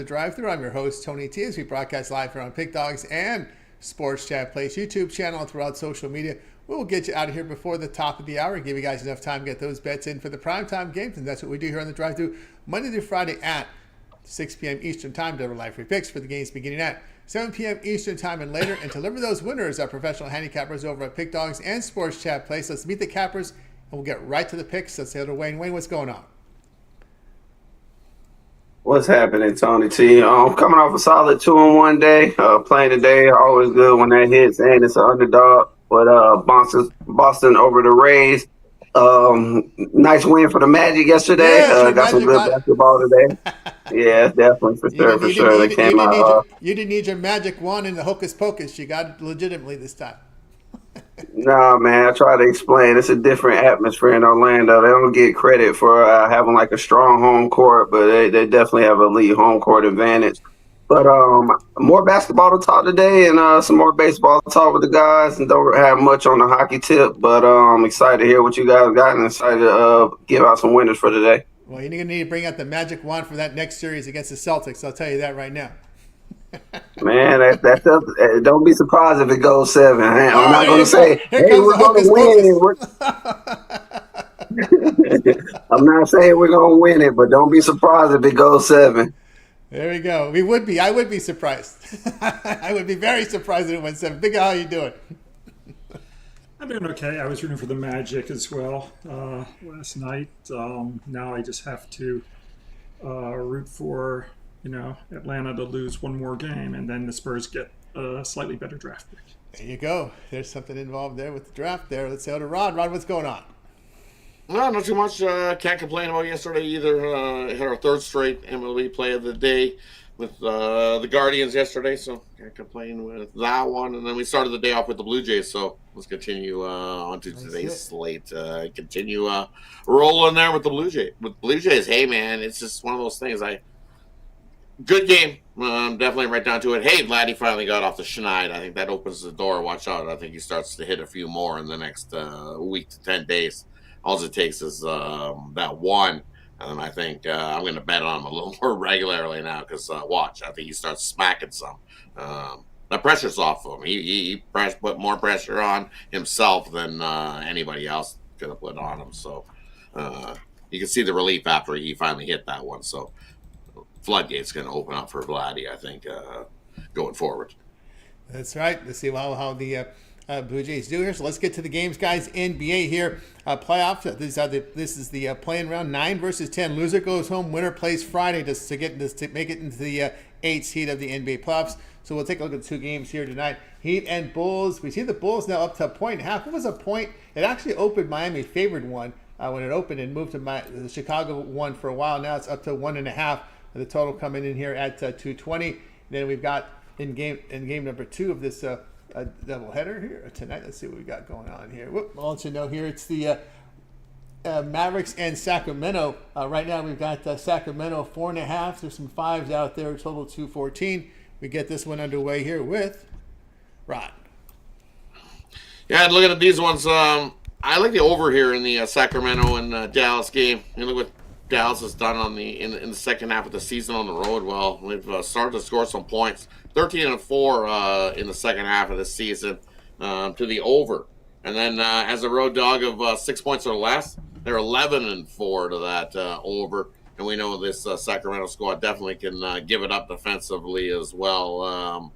the drive-thru. I'm your host, Tony T, as we broadcast live here on Pick Dogs and Sports Chat Place YouTube channel throughout social media. We will get you out of here before the top of the hour and give you guys enough time to get those bets in for the primetime games. And that's what we do here on the drive-thru Monday through Friday at 6 p.m. Eastern Time. Deliver live free picks for the games beginning at 7 p.m. Eastern Time and later. And to deliver those winners are professional handicappers over at Pick Dogs and Sports Chat Place. Let's meet the cappers and we'll get right to the picks. Let's say to Wayne. Wayne, what's going on? What's happening, Tony T? Coming off a solid 2-1 day. Playing today, always good when that hits, and it's an underdog. But Boston over the Rays. Nice win for the Magic yesterday. Yes, got some good basketball today. Yeah, definitely, for sure. They came out. You didn't need your magic wand in the hocus pocus. You got it legitimately this time. Nah, man, I try to explain. It's a different atmosphere in Orlando. They don't get credit for having like a strong home court, but they definitely have elite home court advantage. But more basketball to talk today and some more baseball to talk with the guys. And don't have much on the hockey tip, but I'm excited to hear what you guys got and excited to give out some winners for today. Well, you're going to need to bring out the magic wand for that next series against the Celtics. I'll tell you that right now. Man, don't be surprised if it goes 7. I'm not going to say, hey, we're going to win. I'm not saying we're going to win it, but don't be surprised if it goes 7. There we go. I would be surprised. I would be very surprised if it went 7. Big Al, how you doing? I'm doing okay. I was rooting for the Magic as well last night. Now I just have to root for Atlanta to lose one more game, and then the Spurs get a slightly better draft pick. There you go. There's something involved there with the draft there. Let's say to Rod. Rod, what's going on? No, not too much. Can't complain about yesterday either. Had our third straight MLB play of the day with the Guardians yesterday, so can't complain with that one. And then we started the day off with the Blue Jays, so let's continue on to today's slate. Continue rolling there with the Blue Jays. With Blue Jays, hey man, it's just one of those things. Good game. Definitely right down to it. Hey, Vladdy finally got off the schneid. I think that opens the door. Watch out. I think he starts to hit a few more in the next week to 10 days. All it takes is that one. And then I think I'm going to bet on him a little more regularly now because watch. I think he starts smacking some. The pressure's off of him. He put more pressure on himself than anybody else could have put on him. So you can see the relief after he finally hit that one. So floodgate's going to open up for Vladdy, I think, going forward. That's right. Let's see how the Blue Jays do here. So let's get to the games, guys. NBA here. Playoffs. This is the playing round. 9 versus 10. Loser goes home. Winner plays Friday to make it into the 8th seed of the NBA playoffs. So we'll take a look at 2 games here tonight. Heat and Bulls. We see the Bulls now up to 1.5. It was a point. It actually opened Miami favored one when it opened and moved to the Chicago one for a while. Now it's up to 1.5. The total coming in here at 220. Then we've got in game number 2 of this doubleheader here tonight. Let's see what we got going on here. I'll let you know here. It's the Mavericks and Sacramento. Right now we've got Sacramento 4.5. There's some 5s out there. Total 214. We get this one underway here with Rod. Yeah, looking at these ones, I like the over here in the Sacramento and Dallas game. You look what Dallas has done in the second half of the season on the road. Well, we've started to score some points. 13-4 in the second half of the season to the over. And then as a road dog of 6 points or less, they're 11-4 to that over. And we know this Sacramento squad definitely can give it up defensively as well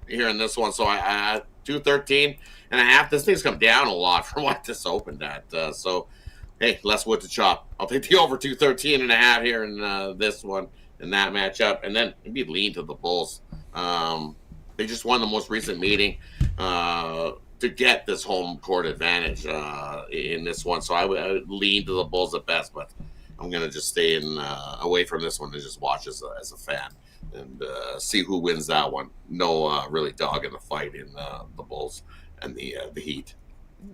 here in this one. So I 213.5. This thing's come down a lot from what this opened at. So hey, less wood to chop. I'll take the over 213.5 here in this one in that matchup, and then maybe lean to the Bulls. They just won the most recent meeting to get this home court advantage in this one, so I would lean to the Bulls at best, but I'm gonna just stay away from this one and just watch as a fan and see who wins that one. No really dog in the fight in the Bulls and the Heat.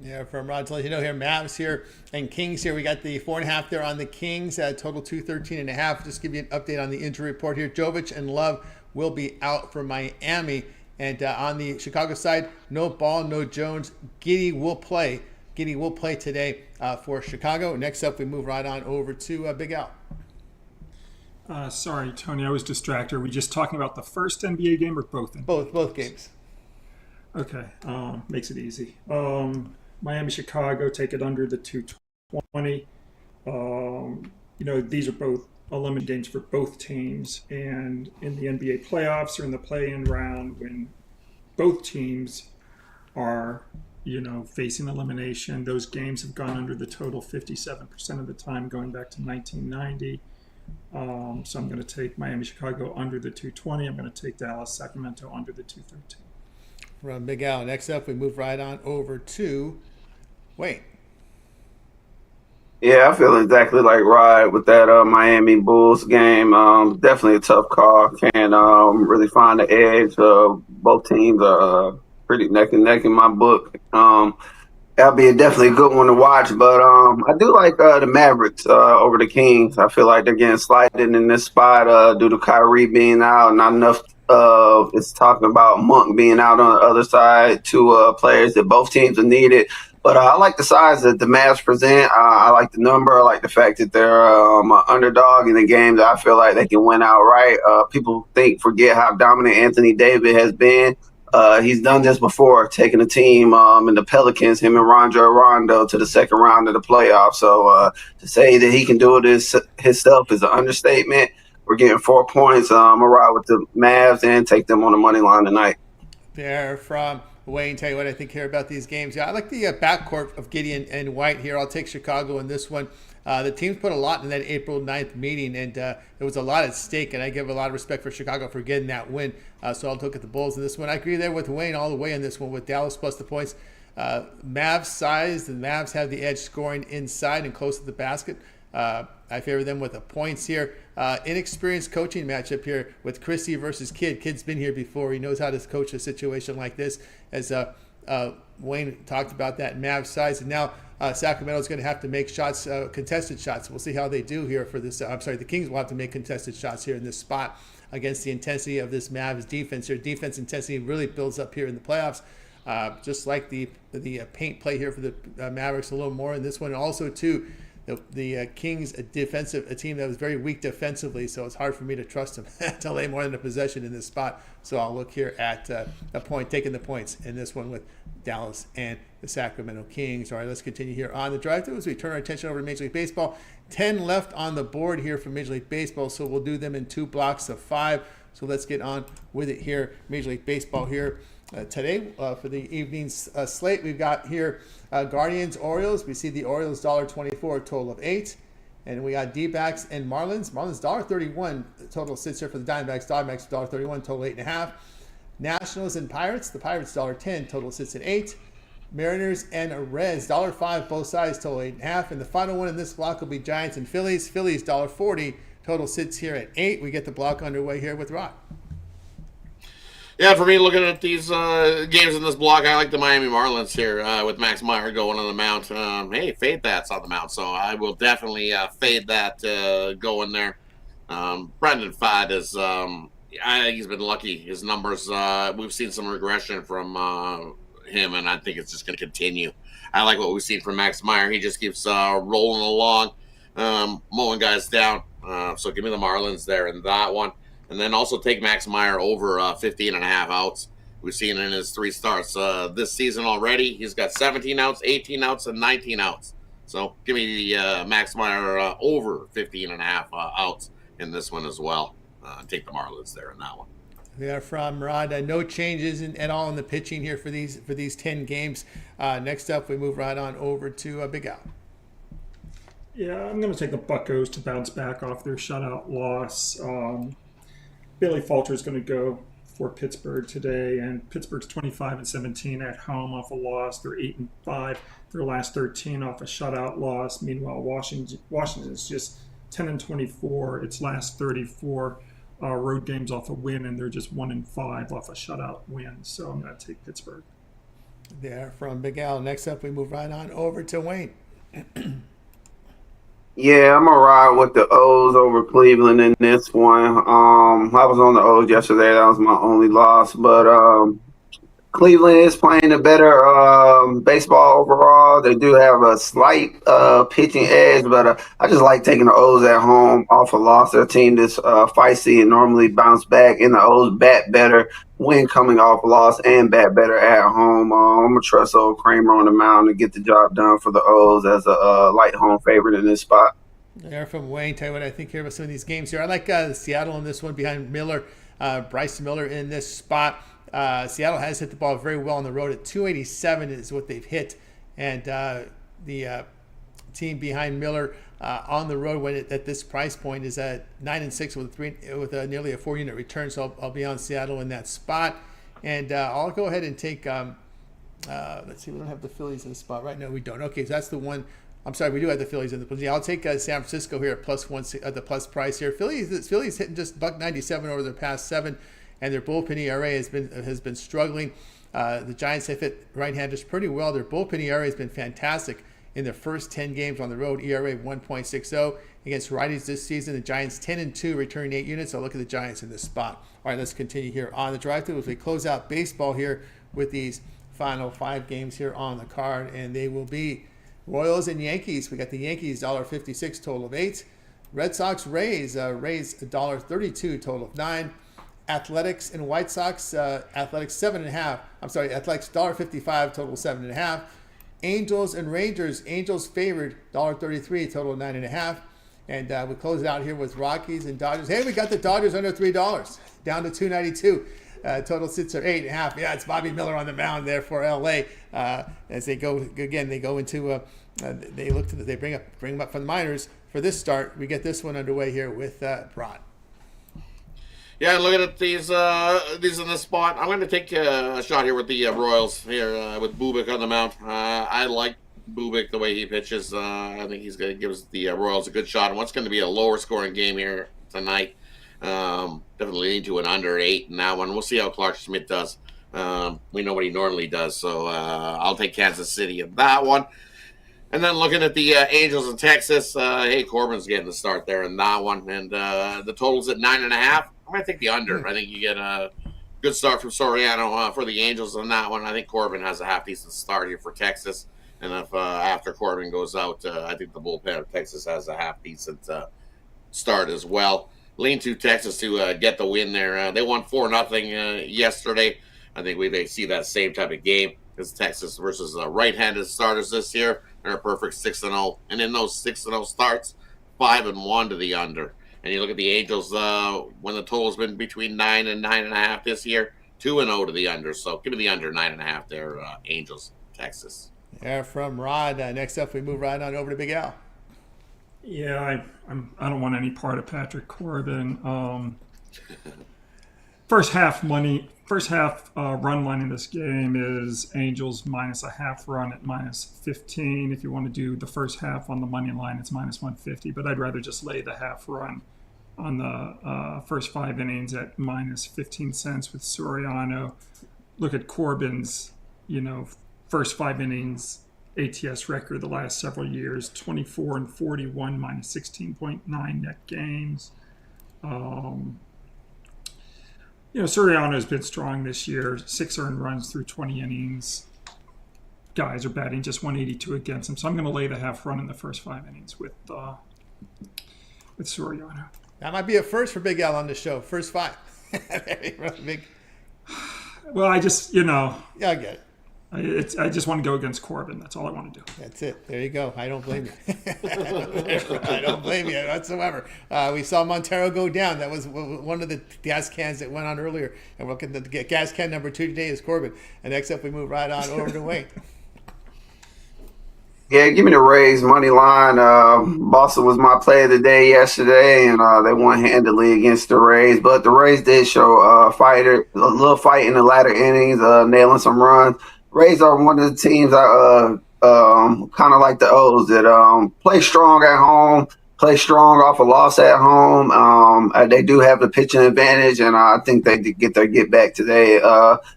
Yeah, from Rod to let you know here, Mavs here and Kings here. We got the 4.5 there on the Kings at total 213.5. Just give you an update on the injury report here. Jovic and Love will be out for Miami. And on the Chicago side, no Ball, no Jones. Giddey will play. Giddey will play today for Chicago. Next up, we move right on over to Big Al. Sorry, Tony, I was distracted. Are we just talking about the first NBA game or both NBA Both games? games. Okay, makes it easy. Miami, Chicago, take it under the 220. These are both elimination games for both teams. And in the NBA playoffs or in the play-in round, when both teams are, facing elimination, those games have gone under the total 57% of the time, going back to 1990. So I'm going to take Miami, Chicago under the 220. I'm going to take Dallas, Sacramento under the 213. From Big Al. Next up, we move right on over to Wayne. Yeah, I feel exactly like Rod with that Miami Bulls game. Definitely a tough call. Can't really find the edge. Both teams are pretty neck and neck in my book. That'll be definitely a good one to watch. But I do like the Mavericks over the Kings. I feel like they're getting slighted in this spot due to Kyrie being out. Not enough. It's talking about Monk being out on the other side. Two players that both teams are needed. But I like the size that the Mavs present. I like the number. I like the fact that they're an underdog in the game that I feel like they can win outright. People forget how dominant Anthony Davis has been. He's done this before, taking a team in the Pelicans, him and Rondo, to the second round of the playoffs. So to say that he can do it himself is an understatement. We're getting 4 points. I'm going to ride with the Mavs and take them on the money line tonight. There from Wayne. Tell you what I think here about these games. Yeah, I like the backcourt of Gideon and White here. I'll take Chicago in this one. The teams put a lot in that April 9th meeting, and there was a lot at stake, and I give a lot of respect for Chicago for getting that win. So I'll look at the Bulls in this one. I agree there with Wayne all the way in this one with Dallas plus the points. Mavs size, the Mavs have the edge scoring inside and close to the basket. I favor them with the points here. Inexperienced coaching matchup here with Christie versus Kidd. Kidd's been here before. He knows how to coach a situation like this. As Wayne talked about that Mavs size. And now Sacramento's going to have to make shots, contested shots. We'll see how they do here for this. The Kings will have to make contested shots here in this spot against the intensity of this Mavs defense. Their defense intensity really builds up here in the playoffs. Just like the paint play here for the Mavericks a little more in this one. And also, too, the Kings, a team that was very weak defensively, so it's hard for me to trust them to lay more than a possession in this spot. So I'll look here at a point, taking the points in this one with Dallas and the Sacramento Kings. All right, let's continue here on the drive-thru as we turn our attention over to Major League Baseball. 10 left on the board here for Major League Baseball, so we'll do them in 2 blocks of 5. So let's get on with it here. Major League Baseball here today for the evening's slate. We've got here Guardians, Orioles. We see the Orioles $1.24, total of 8. And we got D-backs and Marlins. Marlins $1.31, total sits here for the Diamondbacks. Diamondbacks $1.31, total 8.5. Nationals and Pirates. The Pirates $1.10, total sits at 8. Mariners and Reds $1.05, both sides, total 8.5. And the final one in this block will be Giants and Phillies. Phillies $1.40, total sits here at 8. We get the block underway here with Rod. Yeah, for me, looking at these games in this block, I like the Miami Marlins here with Max Meyer going on the mound. Hey, fade that's on the mound, so I will definitely fade that going there. Brendan Pfaadt is, I think he's been lucky. His numbers, we've seen some regression from him, and I think it's just going to continue. I like what we've seen from Max Meyer. He just keeps rolling along, mowing guys down. So give me the Marlins there in that one. And then also take Max Meyer over 15 and a half outs. We've seen in his 3 starts this season already. He's got 17 outs, 18 outs, and 19 outs. So give me the Max Meyer over 15 and a half outs in this one as well. Take the Marlins there in that one. We are from Rod. No changes at all in the pitching here for these 10 games. Next up, we move right on over to Big Al. Yeah, I'm going to take the Buccos to bounce back off their shutout loss. Bailey Falter is going to go for Pittsburgh today, and Pittsburgh's 25-17 at home off a loss. They're 8-5. Their last 13 off a shutout loss. Meanwhile, Washington is just 10-24. Its last 34 road games off a win, and they're just 1-5 off a shutout win. So I'm going to take Pittsburgh. There from Big Al. Next up, we move right on over to Wayne. Yeah, I'm gonna ride with the O's over Cleveland in this one. I was on the O's yesterday. That was my only loss, but Cleveland is playing a better baseball overall. They do have a slight pitching edge, but I just like taking the O's at home off a loss. Their team that's feisty and normally bounce back, and the O's bat better when coming off a loss and bat better at home. I'm going to trust old Kramer on the mound to get the job done for the O's as a light home favorite in this spot. There from Wayne. Tell you what I think here about some of these games here. I like Seattle in this one behind Miller, Bryce Miller in this spot. Seattle has hit the ball very well on the road at 287 is what they've hit, and the team behind Miller on the road at this price point is at 9-6 with nearly a 4-unit return. So I'll be on Seattle in that spot, and I'll go ahead and take. Let's see, we don't have the Phillies in the spot right now. We don't. Okay, so that's the one. I'm sorry, we do have the Phillies in the. Yeah, I'll take San Francisco here at +1 the plus price here. Phillies hitting just $1.97 over their past 7. And their bullpen ERA has been struggling. The Giants have hit right-handers pretty well. Their bullpen ERA has been fantastic in their first 10 games on the road. ERA 1.60 against righties this season. The Giants 10-2, returning 8 units. I'll look at the Giants in this spot. All right, let's continue here on the drive-thru as we close out baseball here with these final 5 games here on the card, and they will be Royals and Yankees. We got the Yankees $1.56, total of 8. Red Sox Rays $1.32, total of 9. Athletics and White Sox, Athletics 7.5. I'm sorry, Athletics $1.55, total 7.5. Angels and Rangers, Angels favored $1.33, total 9.5. And we close it out here with Rockies and Dodgers. Hey, we got the Dodgers under $3, down to $2.92. Total sits at 8.5. Yeah, it's Bobby Miller on the mound there for LA as they go again. They go into they bring them up from the minors for this start. We get this one underway here with Rod. Yeah, looking at these in the spot, I'm going to take a shot here with the Royals here with Bubik on the mound. I like Bubik the way he pitches. I think he's going to give the Royals a good shot. And what's going to be a lower scoring game here tonight? Definitely lean to an under 8 in that one. We'll see how Clark Schmidt does. We know what he normally does, so I'll take Kansas City in that one. And then looking at the Angels in Texas, hey, Corbin's getting the start there in that one. And the total's at 9.5. I'm going to take the under. I think you get a good start from Soriano for the Angels on that one. I think Corbin has a half-decent start here for Texas. And if after Corbin goes out, I think the bullpen of Texas has a half-decent start as well. Lean to Texas to get the win there. They won 4-0 yesterday. I think we may see that same type of game as Texas versus right-handed starters this year. They're a perfect 6-0. And in those 6-0 starts, 5-1 to the under. And you look at the Angels, when the total's been between 9 and 9.5 this year, 2-0 to the under. So give me the under 9.5 there, Angels, Texas. Yeah, from Rod. Next up, we move right on over to Big Al. Yeah, I don't want any part of Patrick Corbin. First half run line in this game is Angels minus a half run at -15. If you want to do the first half on the money line, it's -150. But I'd rather just lay the half run on the first 5 innings at -15 cents with Soriano. Look at Corbin's, first 5 innings ATS record the last several years: 24-41, -16.9 net gains. Soriano has been strong this year. 6 earned runs through 20 innings. Guys are batting just 182 against him. So I'm going to lay the half run in the first 5 innings with Soriano. That might be a first for Big Al on the show. First 5. Big. Well, I just, Yeah, I get it. I just want to go against Corbin. That's all I want to do. That's it. There you go. I don't blame you. I don't blame you whatsoever. We saw Montero go down. That was one of the gas cans that went on earlier. And we're looking at the gas can number 2 today is Corbin. And next up, we move right on over to Wayne. Yeah, give me the Rays money line. Boston was my play of the day yesterday, and they won handily against the Rays. But the Rays did show a little fight in the latter innings, nailing some runs. Rays are one of the teams I kind of like the O's that play strong at home, play strong off a loss at home. They do have the pitching advantage, and I think they get their get back today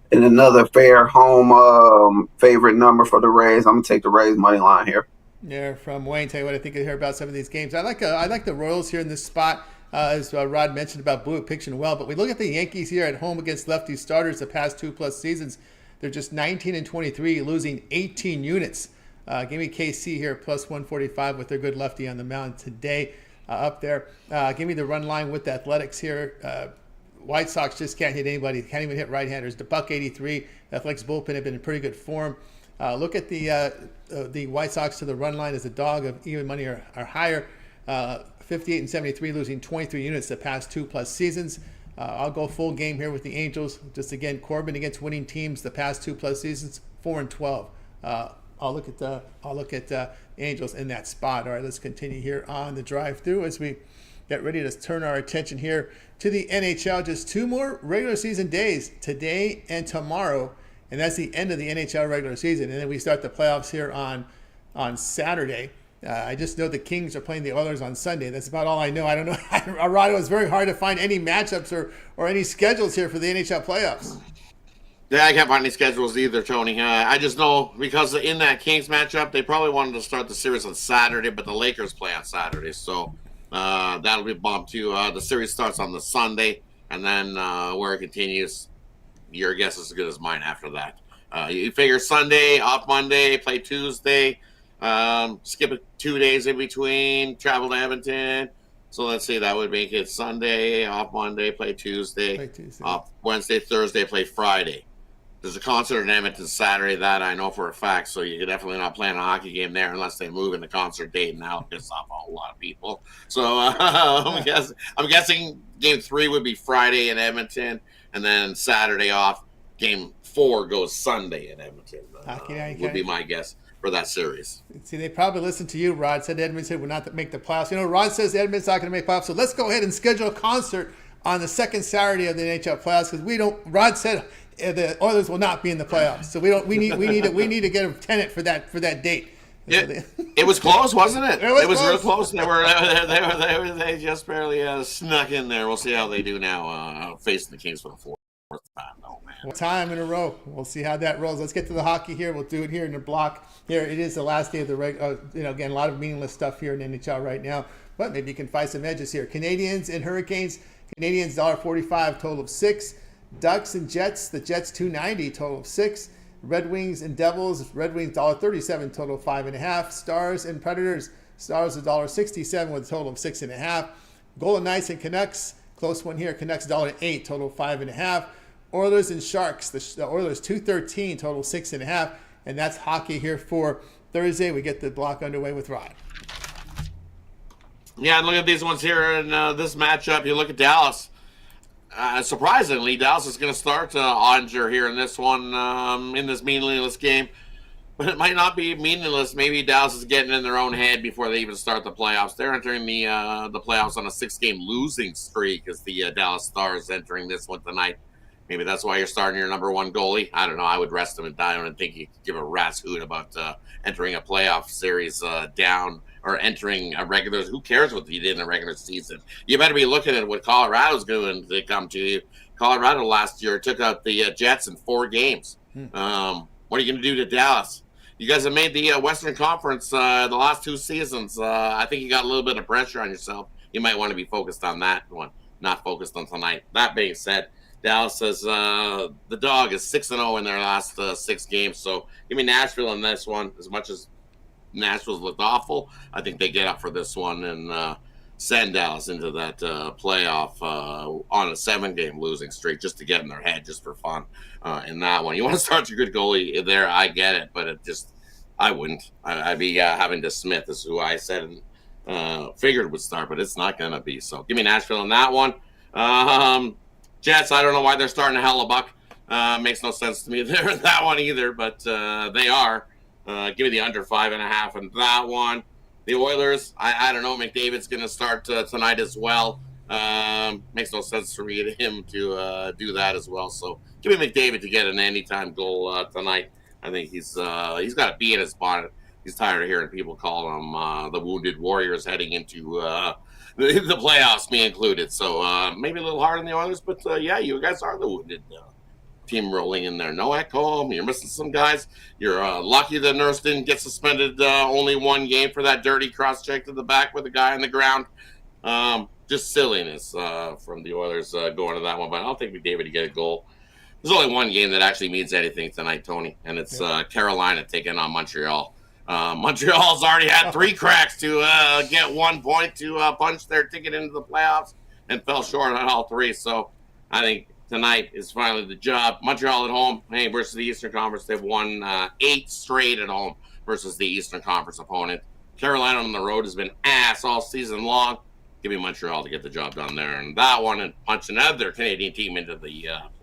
in another fair home favorite number for the Rays. I'm going to take the Rays money line here. Yeah, from Wayne. Tell you what I think I hear about some of these games. I like the Royals here in this spot. As Rod mentioned about Blue pitching well, but we look at the Yankees here at home against lefty starters the past 2+ seasons. They're just 19 and 23, losing 18 units. Give me KC here, plus 145 with their good lefty on the mound today up there. Give me the run line with the Athletics here. White Sox just can't hit anybody. Can't even hit right-handers. The buck 83. Athletics bullpen have been in pretty good form. Look at the White Sox to the run line as a dog of even money or higher. 58 and 73, losing 23 units the past 2+ seasons. I'll go full game here with the Angels. Just again, Corbin against winning teams the past 2+ seasons, 4 and 12. I'll look at Angels in that spot. All right, let's continue here on the drive-through as we get ready to turn our attention here to the NHL. Just 2 more regular season days, today and tomorrow, and that's the end of the NHL regular season. And then we start the playoffs here on Saturday. I just know the Kings are playing the Oilers on Sunday. That's about all I know. I don't know. Rod, it was very hard to find any matchups or any schedules here for the NHL playoffs. Yeah, I can't find any schedules either, Tony. I just know because in that Kings matchup, they probably wanted to start the series on Saturday, but the Lakers play on Saturday. So that'll be bumped too. The series starts on the Sunday, and then where it continues, your guess is as good as mine after that. You figure Sunday, off Monday, play Tuesday, skip 2 days in between, travel to Edmonton. So let's see, that would make it Sunday, off Monday, play Tuesday, off Wednesday, Thursday, play Friday. There's a concert in Edmonton Saturday, that I know for a fact, so you're definitely not playing a hockey game there unless they move in the concert date, and that'll piss off a whole lot of people. So I'm guessing Game 3 would be Friday in Edmonton, and then Saturday off. Game 4 goes Sunday in Edmonton. Would be my guess for that series. See, they probably listened to you, Rod. Said Edmonton would not make the playoffs. You know, Rod says Edmonton's not going to make playoffs, so let's go ahead and schedule a concert on the second Saturday of the NHL playoffs because we don't. Rod said the Oilers will not be in the playoffs, so we need to get a tenant for that date. It was close, wasn't it? It was real close. They just barely snuck in there. We'll see how they do now, facing the Kings for the fourth time. Oh man, time in a row. We'll see how that rolls. Let's get to the hockey here. We'll do it here in the block. Here it is, the last day of the again, a lot of meaningless stuff here in NHL right now, but maybe you can find some edges here. Canadians and Hurricanes. Canadians $1.45, total of 6. Ducks and Jets. The Jets $2.90, total of 6. Red Wings and Devils. Red Wings $1.37, total of 5.5. Stars and Predators. Stars $1.67 with a total of 6.5. Golden Knights and Canucks. Close one here. Canucks $1.08, total of 5.5. Oilers and Sharks. The Oilers $2.13, total 6.5. And that's hockey here for Thursday. We get the block underway with Rod. Yeah, and look at these ones here in this matchup. You look at Dallas. Surprisingly, Dallas is going to start Ottinger here in this one, in this meaningless game. But it might not be meaningless. Maybe Dallas is getting in their own head before they even start the playoffs. They're entering the playoffs on a 6-game losing streak as the Dallas Stars entering this one tonight. Maybe that's why you're starting your number 1 goalie. I don't know. I would rest him and die. I don't think you could give a rat's hoot about entering a playoff series down or entering a regular. Who cares what you did in the regular season? You better be looking at what Colorado's going to come to you. Colorado last year took out the Jets in 4 games. What are you going to do to Dallas? You guys have made the Western Conference the last 2 seasons. I think you got a little bit of pressure on yourself. You might want to be focused on that one, not focused on tonight. That being said, Dallas says the dog is 6-0 in their last 6 games. So give me Nashville in this one. As much as Nashville's looked awful, I think they get up for this one and send Dallas into that playoff on a 7-game losing streak just to get in their head, just for fun in that one. You want to start your good goalie there, I get it, but I wouldn't. I'd be having to Smith is who I said and figured would start, but it's not going to be. So give me Nashville in that one. Jets, I don't know why they're starting a Hellebuck. Makes no sense to me there in that one either, but they are. Give me the under 5.5 in that one. The Oilers, I don't know. McDavid's going to start tonight as well. Makes no sense for him to do that as well. So give me McDavid to get an anytime goal tonight. I think he's got to be in his bonnet. He's tired of hearing people call him the Wounded Warriors heading into the playoffs, me included. So maybe a little hard on the Oilers, but yeah, you guys are the Wounded team rolling in there. No Ekholm. You're missing some guys. You're lucky that Nurse didn't get suspended only 1 game for that dirty cross-check to the back with a guy on the ground. Just silliness from the Oilers going to that one, but I don't think McDavid to get a goal. There's only one game that actually means anything tonight, Tony, and it's Carolina taking on Montreal. Montreal's already had 3 cracks to get 1 point to punch their ticket into the playoffs and fell short on all 3. So I think tonight is finally the job. Montreal at home, hey, versus the Eastern Conference. They've won 8 straight at home versus the Eastern Conference opponent. Carolina on the road has been ass all season long. Give me Montreal to get the job done there. And that one and punch another Canadian team into the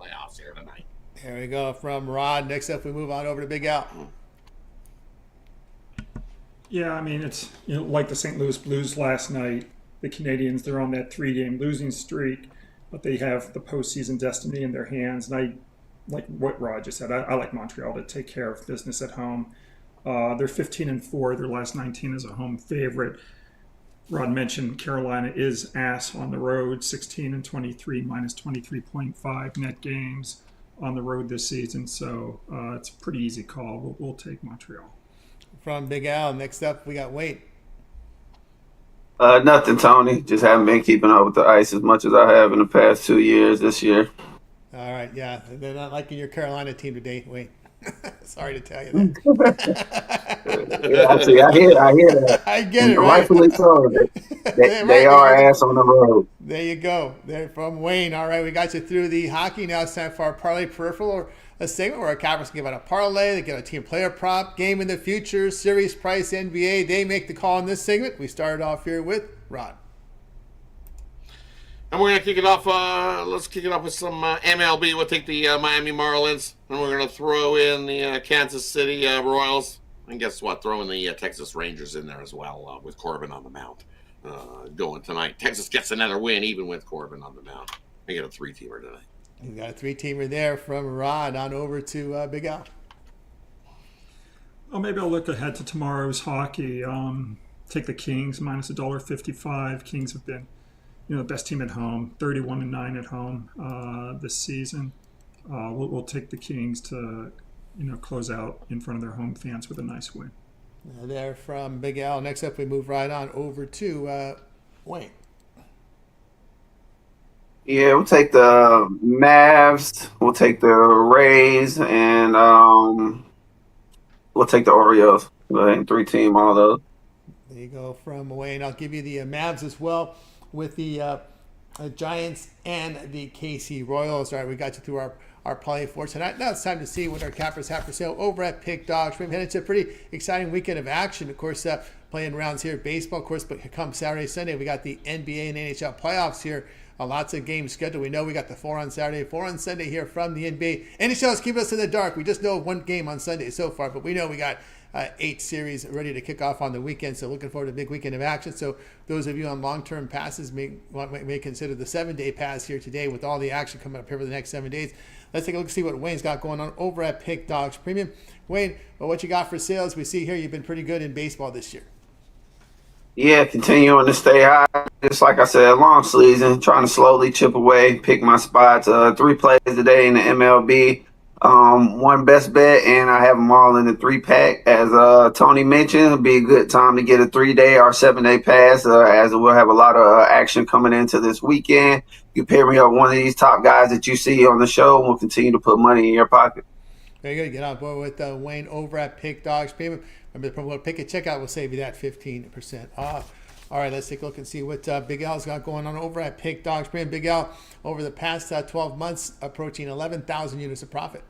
playoffs here tonight. There we go from Rod. Next up, we move on over to Big Al. Yeah, I mean, it's like the St. Louis Blues last night. The Canadians, they're on that 3-game losing streak, but they have the postseason destiny in their hands. And I like what Rod just said. I like Montreal to take care of business at home. They're 15-4. Their last 19 as a home favorite. Rod mentioned Carolina is ass on the road, 16-23, minus 23.5 net games on the road this season. So it's a pretty easy call. We'll take Montreal. From Big Al, next up, we got Wade. Nothing, Tony. Just haven't been keeping up with the ice as much as I have in the past 2 years this year. All right, yeah. They're not liking your Carolina team today, Wade. Sorry to tell you that. Yeah, see, I hear that. I get it, right? Rightfully so. They are ass on the road. There you go. They're from Wayne. All right, we got you through the hockey. Now it's time for our parlay peripheral, or a segment where our cappers can give out a parlay. They get a team player prop, game in the future, series price, NBA. They make the call in this segment. We started off here with Rod. And we're going to kick it off. Let's kick it off with some MLB. We'll take the Miami Marlins, and we're going to throw in the Kansas City Royals. And guess what? Throw in the Texas Rangers in there as well with Corbin on the mound going tonight. Texas gets another win, even with Corbin on the mound. They get a 3-teamer tonight. You got a 3-teamer there from Rod on over to Big Al. Oh, maybe I'll look ahead to tomorrow's hockey. Take the Kings minus $1.55. Kings have been the best team at home, 31-9 at home this season. We'll take the Kings to, close out in front of their home fans with a nice win. There from Big Al. Next up, we move right on over to Wayne. Yeah, we'll take the Mavs. We'll take the Rays, and we'll take the Orioles. Go ahead and 3-team all those. There you go from Wayne. I'll give you the Mavs as well, with the Giants and the KC Royals. All right, we got you through our play for tonight. Now it's time to see what our cappers have for sale over at Pick Dogs. We've headed to a pretty exciting weekend of action. Of course, playing rounds here, baseball, of course, but come Saturday, Sunday, we got the NBA and NHL playoffs here. Lots of games scheduled. We know we got the 4 on Saturday, 4 on Sunday here from the NBA. NHL is keeping us in the dark. We just know 1 game on Sunday so far, but we know we got 8 series ready to kick off on the weekend. So looking forward to a big weekend of action. So those of you on long-term passes may consider the 7-day pass here today with all the action coming up here for the next 7 days. Let's take a look and see what Wayne's got going on over at Pick Dogs Premium. Wayne, what you got for sales? We see here you've been pretty good in baseball this year. Yeah, continuing to stay high. Just like I said, long season, trying to slowly chip away, pick my spots. 3 plays today in the MLB. 1 best bet, and I have them all in the 3-pack. As Tony mentioned, it'll be a good time to get a 3-day or 7-day pass, as we'll have a lot of action coming into this weekend. You pair me up one of these top guys that you see on the show, and we'll continue to put money in your pocket. Very good. Get on board with Wayne over at Pick Dogs Premium. Remember the promo code Pick It Checkout will save you that 15% off. All right, let's take a look and see what Big Al's got going on over at Pick Dogs Premium. Big Al, over the past 12 months, approaching 11,000 units of profit.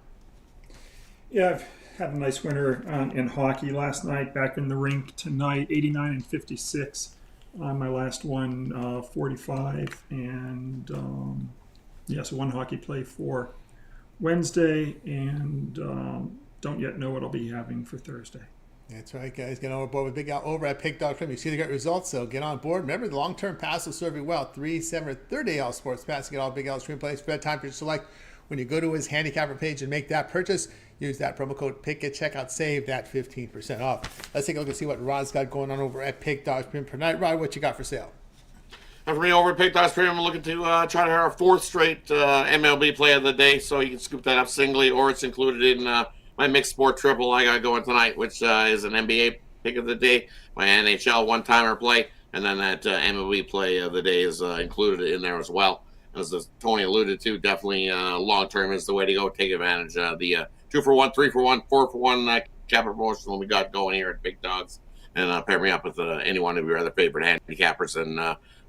Yeah, I've had a nice winter in hockey last night. Back in the rink tonight, 89-56 on my last one, 45. And so 1 hockey play for Wednesday, and don't yet know what I'll be having for Thursday. That's right, guys. Get on board with Big Al over at Pick Dog Premium. You see the great results, so get on board. Remember, the long-term pass will serve you well. 3, 7, or 30-day all sports pass. Get all Big Al's stream plays. For that time to select. When you go to his handicapper page and make that purchase, use that promo code Pick It Checkout. Save that 15% off. Let's take a look and see what Rod's got going on over at Pick Dogs Premium tonight. Rod, what you got for sale? And for me over at Pick Dogs Premium, I'm looking to try to have our 4th straight MLB play of the day, so you can scoop that up singly, or it's included in my mixed sport triple I got going tonight, which is an NBA pick of the day, my NHL one-timer play, and then that MLB play of the day is included in there as well. as Tony alluded to, definitely long term is the way to go. Take advantage of the 2-for-1, 3-for-1, 4-for-1 cap promotion we got going here at Big Dogs, and pair me up with any one of your other favorite handicappers, and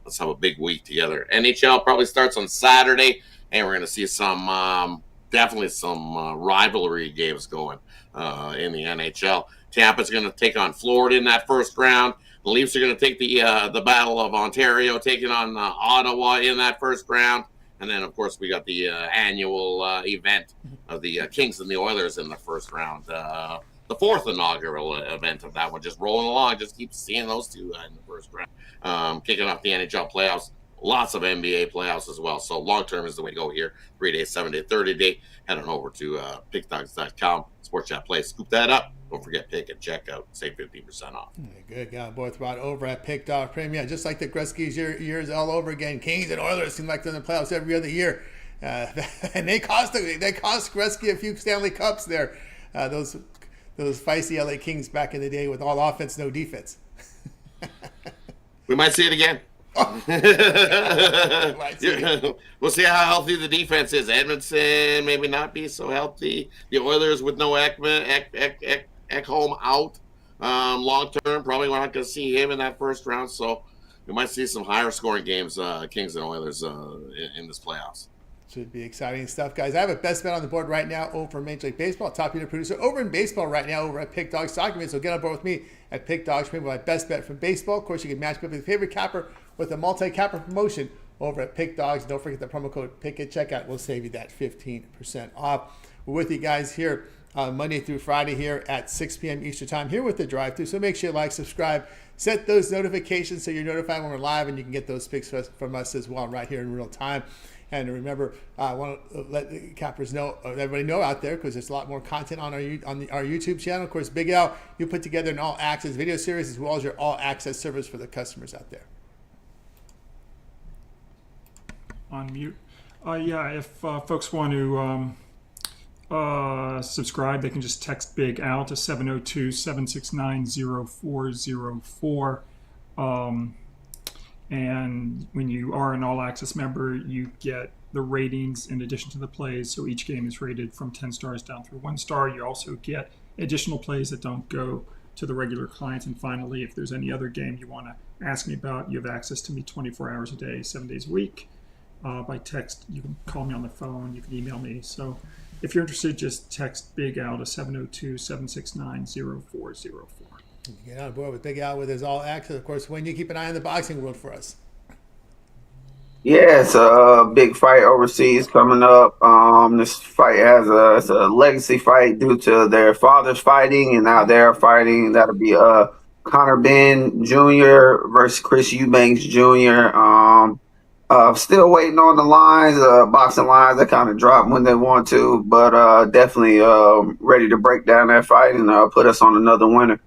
let's have a big week together. NHL probably starts on Saturday, and we're going to see some definitely some rivalry games going in the NHL. Tampa's going to take on Florida in that first round. The Leafs are going to take the Battle of Ontario, taking on Ottawa in that first round. And then, of course, we got the annual event of the Kings and the Oilers in the first round. The fourth inaugural event of that one, just rolling along. Just keep seeing those two in the first round. Kicking off the NHL playoffs. Lots of NBA playoffs as well. So long term is the way to go here. 3-day, 7-day, 30-day. Head on over to pickdogs.com. Sports Chat Play. Scoop that up. Don't forget, pick and check out. Save 15% off. Good. Got both brought over at Pick Dog Premium. Just like the Gretzky's years all over again. Kings and Oilers seem like they're in the playoffs every other year. And they cost Gretzky a few Stanley Cups there. Those feisty LA Kings back in the day with all offense, no defense. We might see it again. We'll see how healthy the defense is. Edmonton maybe not be so healthy. The Oilers with no Ekholm out long term. Probably we're not going to see him in that first round. So we might see some higher scoring games, Kings and Oilers, in this playoffs. Should be exciting stuff, guys. I have a best bet on the board right now over Major League Baseball. Top unit producer over in baseball right now over at Pick Dogs Document. So get on board with me at Pick Dogs Premium with my best bet from baseball. Of course, you can match up with your favorite capper with a multi-capper promotion over at Pick Dogs. Don't forget the promo code PICK at checkout. We'll save you that 15% off. We're with you guys here Monday through Friday here at 6 p.m. Eastern Time here with the drive-thru. So make sure you like, subscribe, set those notifications so you're notified when we're live, and you can get those picks from us as well right here in real time. And remember, I want to let the cappers know, everybody know out there, because there's a lot more content on our YouTube channel. Of course, Big Al, you put together an all-access video series as well as your all-access service for the customers out there. On mute. If folks want to subscribe, they can just text Big Al to 702-769-0404. And when you are an all-access member, you get the ratings in addition to the plays. So each game is rated from 10 stars down through 1 star. You also get additional plays that don't go to the regular clients. And finally, if there's any other game you want to ask me about, you have access to me 24 hours a day, 7 days a week. By text, you can call me on the phone, you can email me. So if you're interested, just text Big Al to 702-769-0404. You get on board with Big Al with his all access. Of course, when you keep an eye on the boxing world for us. Yeah, it's a big fight overseas coming up. This fight it's a legacy fight due to their fathers fighting, and now they're fighting. That'll be Conor Ben Jr. versus Chris Eubanks Jr. Still waiting on the lines, boxing lines that kind of drop when they want to, but definitely ready to break down that fight and put us on another winner.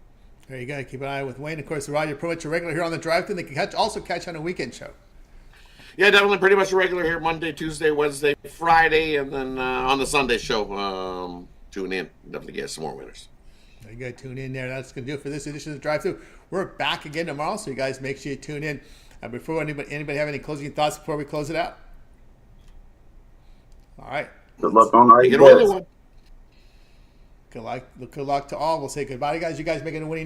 There you go. Keep an eye with Wayne. Of course, Roger Pruitt, you're regular here on the drive-thru. They can also catch on a weekend show. Yeah, definitely pretty much a regular here Monday, Tuesday, Wednesday, Friday, and then on the Sunday show, tune in. Definitely get some more winners. There you go. Tune in there. That's going to do it for this edition of the drive-thru. We're back again tomorrow, so you guys make sure you tune in. Before anybody have any closing thoughts before we close it out? All right. Good luck on our Good luck to all. We'll say goodbye, guys. You guys making a winning